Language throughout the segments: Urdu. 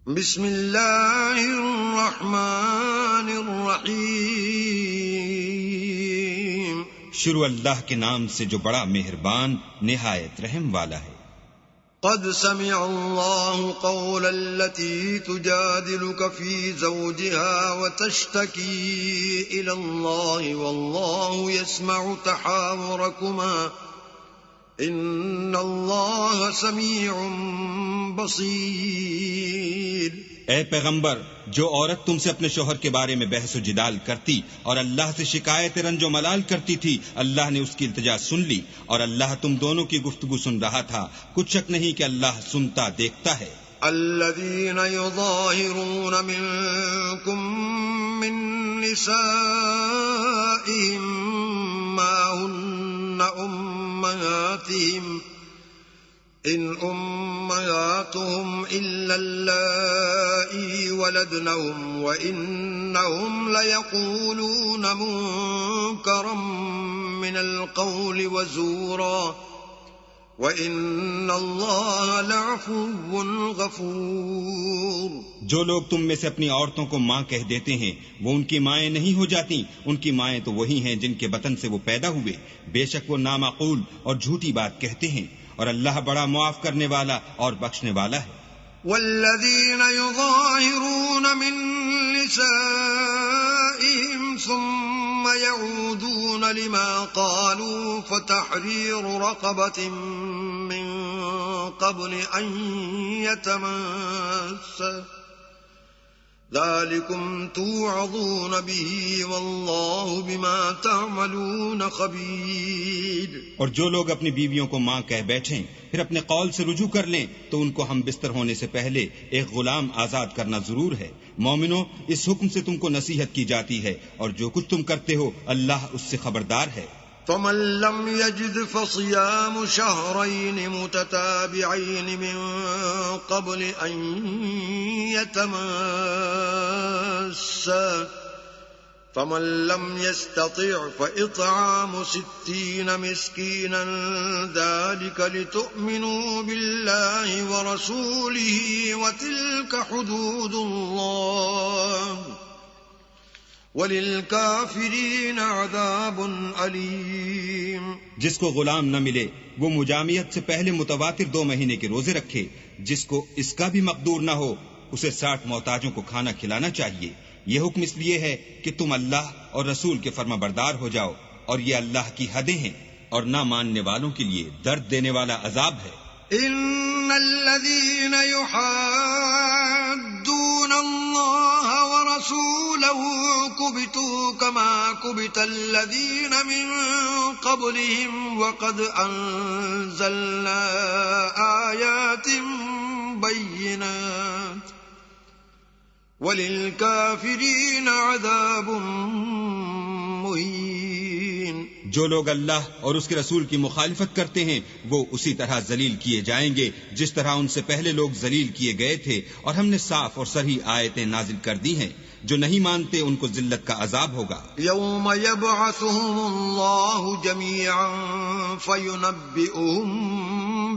بسم اللہ الرحمن الرحیم، شروع اللہ کے نام سے جو بڑا مہربان نہایت رحم والا ہے۔ قد سمع اللہ قول التي تجادلك في زوجها وتشتكي إلى الله والله يسمع تحاوركما ان اللہ سمیع بصیر۔ اے پیغمبر، جو عورت تم سے اپنے شوہر کے بارے میں بحث و جدال کرتی اور اللہ سے شکایت رنج و ملال کرتی تھی، اللہ نے اس کی التجا سن لی اور اللہ تم دونوں کی گفتگو سن رہا تھا۔ کچھ شک نہیں کہ اللہ سنتا دیکھتا ہے۔ الذين يظاهرون منكم من نسائهم ما هن أمهاتهم إن أمهاتهم إلا اللائي ولدنهم وإنهم ليقولون منكرا من القول وزورا وَإِنَّ اللَّهَ لَعَفُوٌّ غَفُورٌ۔ جو لوگ تم میں سے اپنی عورتوں کو ماں کہہ دیتے ہیں وہ ان کی مائیں نہیں ہو جاتی، ان کی مائیں تو وہی ہیں جن کے بطن سے وہ پیدا ہوئے، بے شک وہ نامعقول اور جھوٹی بات کہتے ہیں، اور اللہ بڑا معاف کرنے والا اور بخشنے والا ہے۔ والذین یظاہرون من نسائهم ثم يعودون لما قالوا فتحرير رقبة من قبل أن يتماسا ذلكم توعظون به والله بما تعملون خبير۔ اور جو لوگ اپنی بیویوں کو ماں کہہ بیٹھیں پھر اپنے قول سے رجوع کر لیں تو ان کو ہم بستر ہونے سے پہلے ایک غلام آزاد کرنا ضرور ہے۔ مومنو، اس حکم سے تم کو نصیحت کی جاتی ہے اور جو کچھ تم کرتے ہو اللہ اس سے خبردار ہے۔ فمن لم يجد فصيام شهرين متتابعين من قبل أن يتماسا فمن لم يستطع فإطعام 60 مسكينا ذلك لتؤمنوا بالله ورسوله وتلك حدود الله وَلِلْكَافِرِينَ عَذَابٌ أَلِيمٌ۔ جس کو غلام نہ ملے وہ مجامعت سے پہلے متواتر 2 مہینے کے روزے رکھے، جس کو اس کا بھی مقدور نہ ہو اسے 60 محتاجوں کو کھانا کھلانا چاہیے۔ یہ حکم اس لیے ہے کہ تم اللہ اور رسول کے فرما بردار ہو جاؤ، اور یہ اللہ کی حدیں ہیں، اور نہ ماننے والوں کے لیے درد دینے والا عذاب ہے۔ ان الذين يحادون الله ورسوله كبتوا كما كبت الذين من قبلهم وقد انزلنا آيات بينات وللكافرين عذاب مهين۔ جو لوگ اللہ اور اس کے رسول کی مخالفت کرتے ہیں وہ اسی طرح ذلیل کیے جائیں گے جس طرح ان سے پہلے لوگ ذلیل کیے گئے تھے، اور ہم نے صاف اور صریح آیتیں نازل کر دی ہیں۔ جو نہیں مانتے ان کو ذلت کا عذاب ہوگا۔ یوم یبعثهم اللہ جمیعا فینبئهم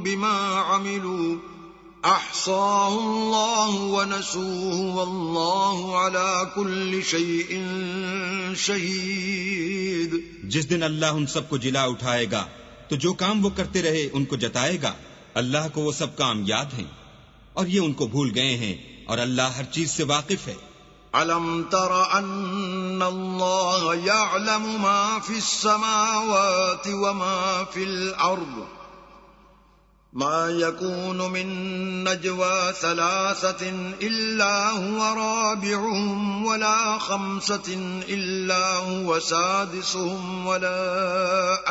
بما عملوا احصاه اللہ ونسوه واللہ علی کل شیء شہید۔ جس دن اللہ ان سب کو جلا اٹھائے گا تو جو کام وہ کرتے رہے ان کو جتائے گا، اللہ کو وہ سب کام یاد ہیں اور یہ ان کو بھول گئے ہیں، اور اللہ ہر چیز سے واقف ہے۔ أَلَمْ تَرَ أَنَّ اللَّهَ يَعْلَمُ مَا فِي السَّمَاوَاتِ وَمَا فِي الْأَرْضِ مَا يَكُونُ مِن نَّجْوَى 3 إِلَّا هُوَ رَابِعُهُمْ وَلَا 5 إِلَّا هُوَ سَادِسُهُمْ وَلَا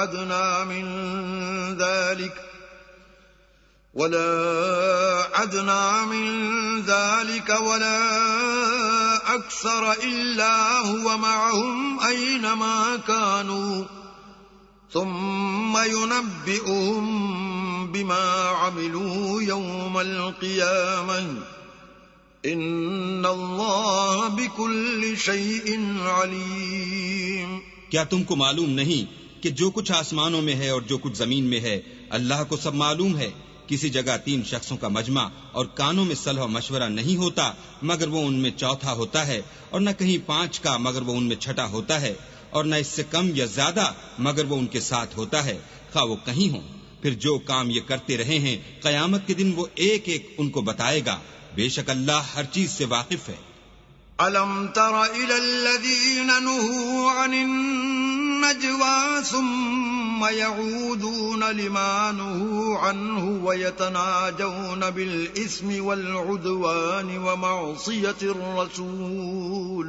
أَدْنَى مِن ذلك ولا أكثر إلا هو معهم أينما كانوا ثم ينبئهم بما عملوا يوم القيامة إن الله بكل شيء عليم۔ کیا تم کو معلوم نہیں کہ جو کچھ آسمانوں میں ہے اور جو کچھ زمین میں ہے اللہ کو سب معلوم ہے، کسی جگہ 3 شخصوں کا مجمع اور کانوں میں صلح و مشورہ نہیں ہوتا مگر وہ ان میں چوتھا ہوتا ہے، اور نہ کہیں 5 کا مگر وہ ان میں چھٹا ہوتا ہے، اور نہ اس سے کم یا زیادہ مگر وہ ان کے ساتھ ہوتا ہے، خواہ وہ کہیں ہوں۔ پھر جو کام یہ کرتے رہے ہیں قیامت کے دن وہ ایک ایک ان کو بتائے گا، بے شک اللہ ہر چیز سے واقف ہے۔ أَلَمْ تَرَ إِلَى الَّذِينَ نُهُوا عَنِ النَّجْوَى ثُمَّ يَعُودُونَ لِمَا نُهُوا عَنْهُ وَيَتَنَاجَوْنَ بِالْإِثْمِ وَالْعُدْوَانِ وَمَعْصِيَةِ الرَّسُولِ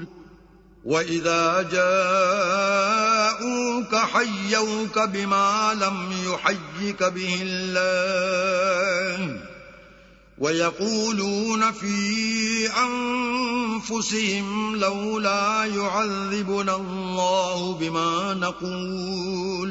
وَإِذَا جَاءُوكَ حَيَّوْكَ بِمَا لَمْ يُحَيِّكَ بِهِ اللَّهُ وَيَقُولُونَ فِي أَنفُسِهِمْ لَوْلَا يُعَذِّبُنَا اللَّهُ بِمَا نَقُولُ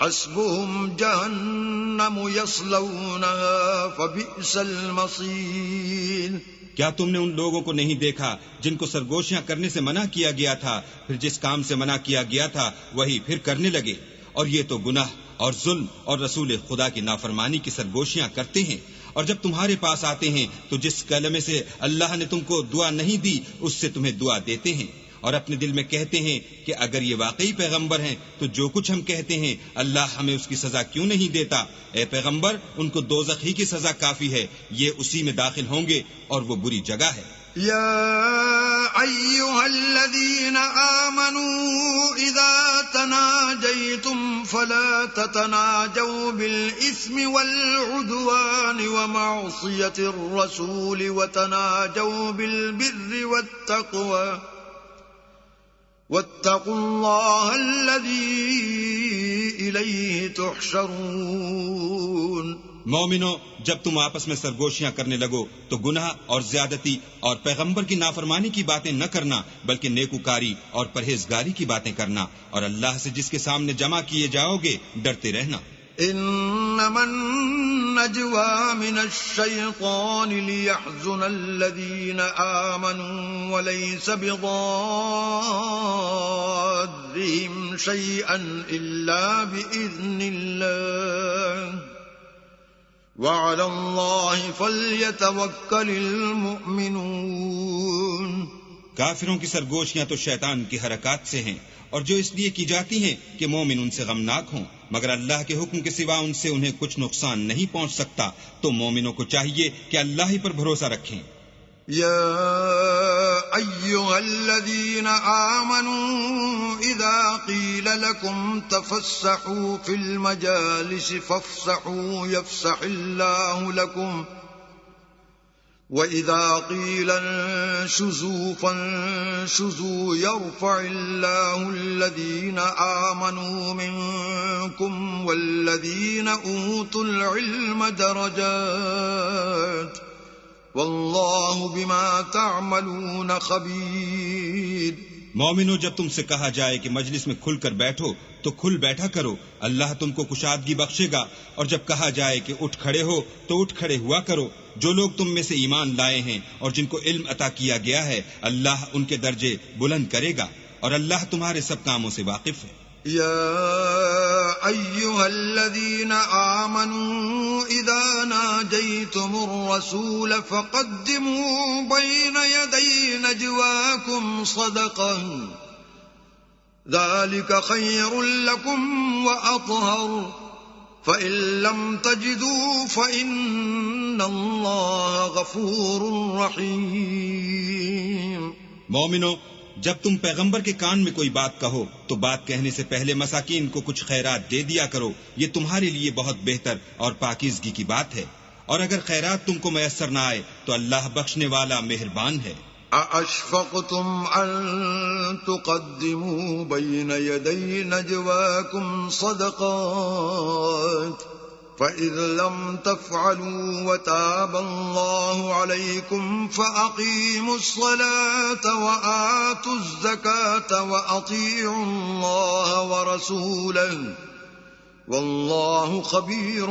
حَسْبُهُمْ جَهَنَّمُ يَصْلَوْنَهَا فَبِئْسَ الْمَصِيرُ۔ کیا تم نے ان لوگوں کو نہیں دیکھا جن کو سرگوشیاں کرنے سے منع کیا گیا تھا، پھر جس کام سے منع کیا گیا تھا وہی پھر کرنے لگے، اور یہ تو گناہ اور ظلم اور رسول خدا کی نافرمانی کی سرگوشیاں کرتے ہیں، اور جب تمہارے پاس آتے ہیں تو جس کلمے سے اللہ نے تم کو دعا نہیں دی اس سے تمہیں دعا دیتے ہیں، اور اپنے دل میں کہتے ہیں کہ اگر یہ واقعی پیغمبر ہیں تو جو کچھ ہم کہتے ہیں اللہ ہمیں اس کی سزا کیوں نہیں دیتا؟ اے پیغمبر، ان کو دوزخ ہی کی سزا کافی ہے، یہ اسی میں داخل ہوں گے اور وہ بری جگہ ہے۔ يا أيها الذين آمنوا إذا تناجيتم فلا تتناجوا بالإثم والعدوان ومعصية الرسول وتناجوا بالبر والتقوى واتقوا الله الذي إليه تحشرون۔ مومنو، جب تم آپس میں سرگوشیاں کرنے لگو تو گناہ اور زیادتی اور پیغمبر کی نافرمانی کی باتیں نہ کرنا بلکہ نیکوکاری اور پرہیزگاری کی باتیں کرنا، اور اللہ سے جس کے سامنے جمع کیے جاؤ گے ڈرتے رہنا۔ انما النجوى من الشيطان ليحزن الذين آمنوا وليس بضارهم شيئا إلا بإذن الله وعلى الله فليتوكل المؤمنون۔ کافروں کی سرگوشیاں تو شیطان کی حرکات سے ہیں، اور جو اس لیے کی جاتی ہیں کہ مومن ان سے غمناک ہوں، مگر اللہ کے حکم کے سوا ان سے انہیں کچھ نقصان نہیں پہنچ سکتا، تو مومنوں کو چاہیے کہ اللہ ہی پر بھروسہ رکھیں۔ يا أيها الذين آمنوا إذا قيل لكم تفسحوا في المجالس فافسحوا يفسح الله لكم وإذا قيل انشزوا فانشزوا يرفع الله الذين آمنوا منكم والذين أوتوا العلم درجات واللہ بما تعملون خبیر۔ مومنو، جب تم سے کہا جائے کہ مجلس میں کھل کر بیٹھو تو کھل بیٹھا کرو، اللہ تم کو کشادگی بخشے گا، اور جب کہا جائے کہ اٹھ کھڑے ہو تو اٹھ کھڑے ہوا کرو۔ جو لوگ تم میں سے ایمان لائے ہیں اور جن کو علم عطا کیا گیا ہے اللہ ان کے درجے بلند کرے گا، اور اللہ تمہارے سب کاموں سے واقف ہے۔ يا أيها الذين آمنوا إذا ناجيتم الرسول فقدموا بين يدي نجواكم صدقة ذلك خير لكم وأطهر فإن لم تجدوا فإن الله غفور رحيم۔ مومنو، جب تم پیغمبر کے کان میں کوئی بات کہو تو بات کہنے سے پہلے مساکین کو کچھ خیرات دے دیا کرو، یہ تمہارے لیے بہت بہتر اور پاکیزگی کی بات ہے، اور اگر خیرات تم کو میسر نہ آئے تو اللہ بخشنے والا مہربان ہے۔ أَأَشْفَقْتُمْ أَن تُقَدِّمُوا بَيْنَ يَدَيْ نَجْوَاكُمْ صَدَقَاتٍ فَإِذْ لَمْ تَفْعَلُوا وَتَابَ اللَّهُ عَلَيْكُمْ فَأَقِيمُوا الصَّلَاةَ وَآتُوا الزَّكَاةَ وَأَطِيعُوا اللَّهَ وَرَسُولَهُ وَاللَّهُ خَبِيرٌ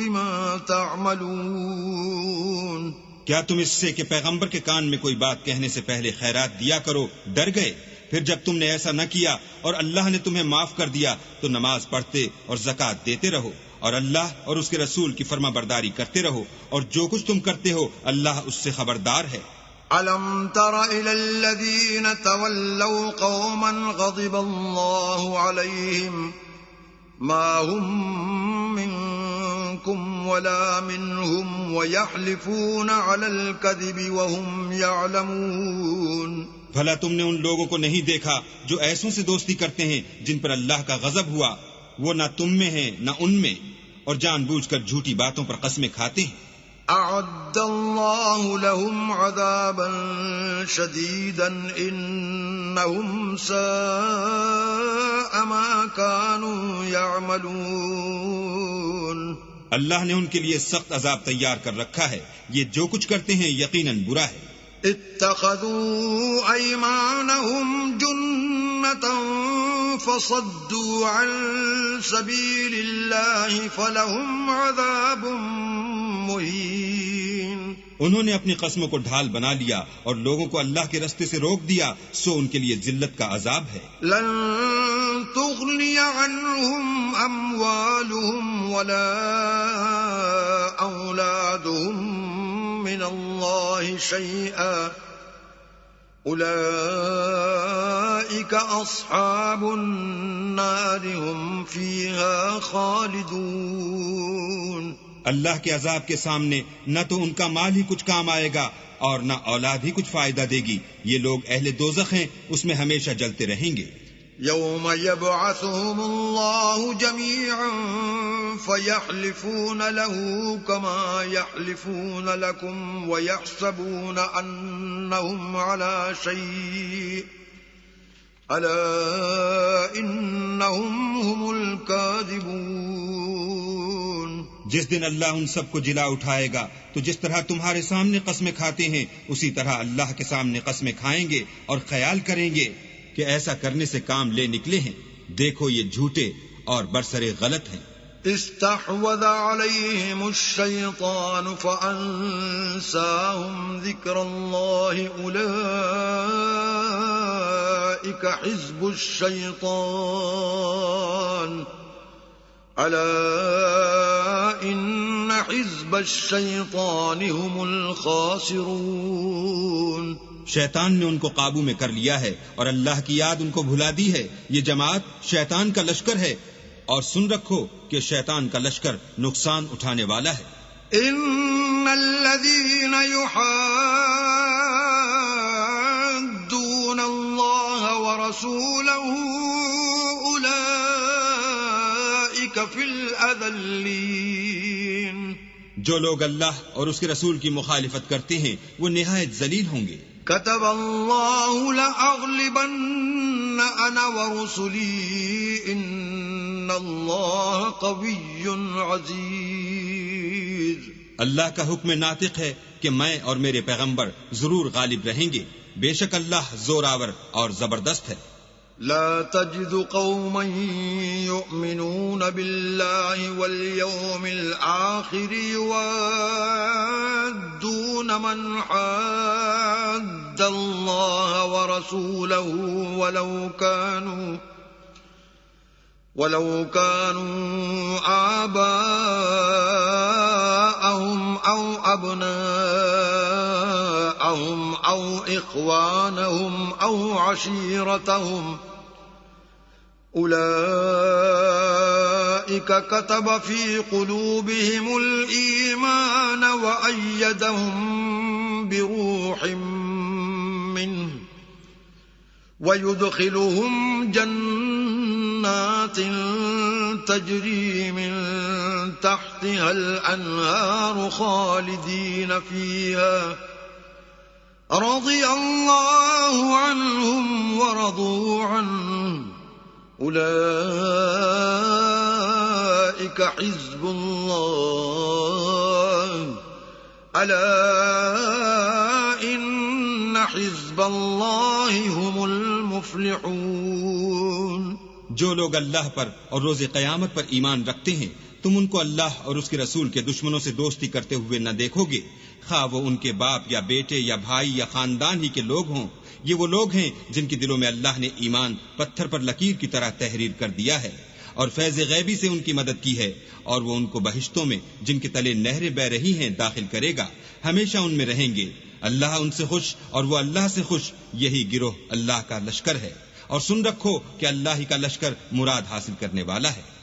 بِمَا تَعْمَلُونَ۔ کیا تم اس سے کہ پیغمبر کے کان میں کوئی بات کہنے سے پہلے خیرات دیا کرو ڈر گئے؟ پھر جب تم نے ایسا نہ کیا اور اللہ نے تمہیں معاف کر دیا تو نماز پڑھتے اور زکوٰۃ دیتے رہو، اور اللہ اور اس کے رسول کی فرما برداری کرتے رہو، اور جو کچھ تم کرتے ہو اللہ اس سے خبردار ہے۔ أَلَمْ تَرَ إِلَى الَّذِينَ تَوَلَّوْا قَوْمًا غَضِبَ اللَّهُ عَلَيْهِمْ مَا هُمْ مِنْكُمْ وَلَا مِنْهُمْ وَيَحْلِفُونَ عَلَى الْكَذِبِ وَهُمْ يَعْلَمُونَ۔ بھلا تم نے ان لوگوں کو نہیں دیکھا جو ایسوں سے دوستی کرتے ہیں جن پر اللہ کا غضب ہوا، وہ نہ تم میں ہیں نہ ان میں، اور جان بوجھ کر جھوٹی باتوں پر قسمیں کھاتے ہیں۔ أعد الله لهم عذابا شديدا إنهم ساء ما كانوا يعملون۔ اللہ نے ان کے لیے سخت عذاب تیار کر رکھا ہے، یہ جو کچھ کرتے ہیں یقیناً برا ہے۔ اتخذوا أيمانهم جنة فصدوا عن سبيل الله فلهم عذاب مہین۔ انہوں نے اپنی قسموں کو ڈھال بنا لیا اور لوگوں کو اللہ کے رستے سے روک دیا، سو ان کے لیے ذلت کا عذاب ہے۔ لن تغنی عنہم اموالہم ولا اولادہم من اللہ شیئا اولئک اصحاب النار ہم فیہا خالدون۔ اللہ کے عذاب کے سامنے نہ تو ان کا مال ہی کچھ کام آئے گا اور نہ اولاد ہی کچھ فائدہ دے گی، یہ لوگ اہل دوزخ ہیں، اس میں ہمیشہ جلتے رہیں گے۔ یوم یبعثهم اللہ جميعا فیحلفون له كما یحلفون لکم ویحسبون انہم علی شیء الا انہم هم الکاذبون۔ جس دن اللہ ان سب کو جلا اٹھائے گا تو جس طرح تمہارے سامنے قسمیں کھاتے ہیں اسی طرح اللہ کے سامنے قسمیں کھائیں گے اور خیال کریں گے کہ ایسا کرنے سے کام لے نکلے ہیں، دیکھو یہ جھوٹے اور برسرے غلط ہیں۔ استحوذ علیہم الشیطان فانساہم ذکر اللہ اولئک حزب الشیطان الا ان حزب الشیطان هم الخاسرون۔ شیطان نے ان کو قابو میں کر لیا ہے اور اللہ کی یاد ان کو بھلا دی ہے، یہ جماعت شیطان کا لشکر ہے، اور سن رکھو کہ شیطان کا لشکر نقصان اٹھانے والا ہے۔ ان الذين يحادون الله ورسوله اولئك في الاذلين۔ جو لوگ اللہ اور اس کے رسول کی مخالفت کرتے ہیں وہ نہایت ذلیل ہوں گے۔ كتب الله لأغلبن أنا ورسلي إن الله قوي عزيز۔ اللہ کا حکم ناطق ہے کہ میں اور میرے پیغمبر ضرور غالب رہیں گے، بے شک اللہ زوراور اور زبردست ہے۔ لا تجد قوما يؤمنون بالله واليوم الآخر يوادون من حاد الله ورسوله ولو كانوا آباءهم أو أبناءهم أو إخوانهم أو عشيرتهم أولئك كتب في قلوبهم الإيمان وأيدهم بروح منه ويدخلهم جنات تجري من تحتها الأنهار خالدين فيها رضي الله عنهم ورضوا عنه أولئك حزب الله ألا إن حزب الله هم المفلحون۔ جو لوگ اللہ پر اور روز قیامت پر ایمان رکھتے ہیں تم ان کو اللہ اور اس کے رسول کے دشمنوں سے دوستی کرتے ہوئے نہ دیکھو گے، خواہ وہ ان کے باپ یا بیٹے یا بھائی یا خاندان ہی کے لوگ ہوں۔ یہ وہ لوگ ہیں جن کے دلوں میں اللہ نے ایمان پتھر پر لکیر کی طرح تحریر کر دیا ہے۔ اور فیض غیبی سے ان کی مدد کی ہے، اور وہ ان کو بہشتوں میں جن کے تلے نہریں بہ رہی ہیں داخل کرے گا، ہمیشہ ان میں رہیں گے۔ اللہ ان سے خوش اور وہ اللہ سے خوش، یہی گروہ اللہ کا لشکر ہے۔ اور سن رکھو کہ اللہ ہی کا لشکر مراد حاصل کرنے والا ہے۔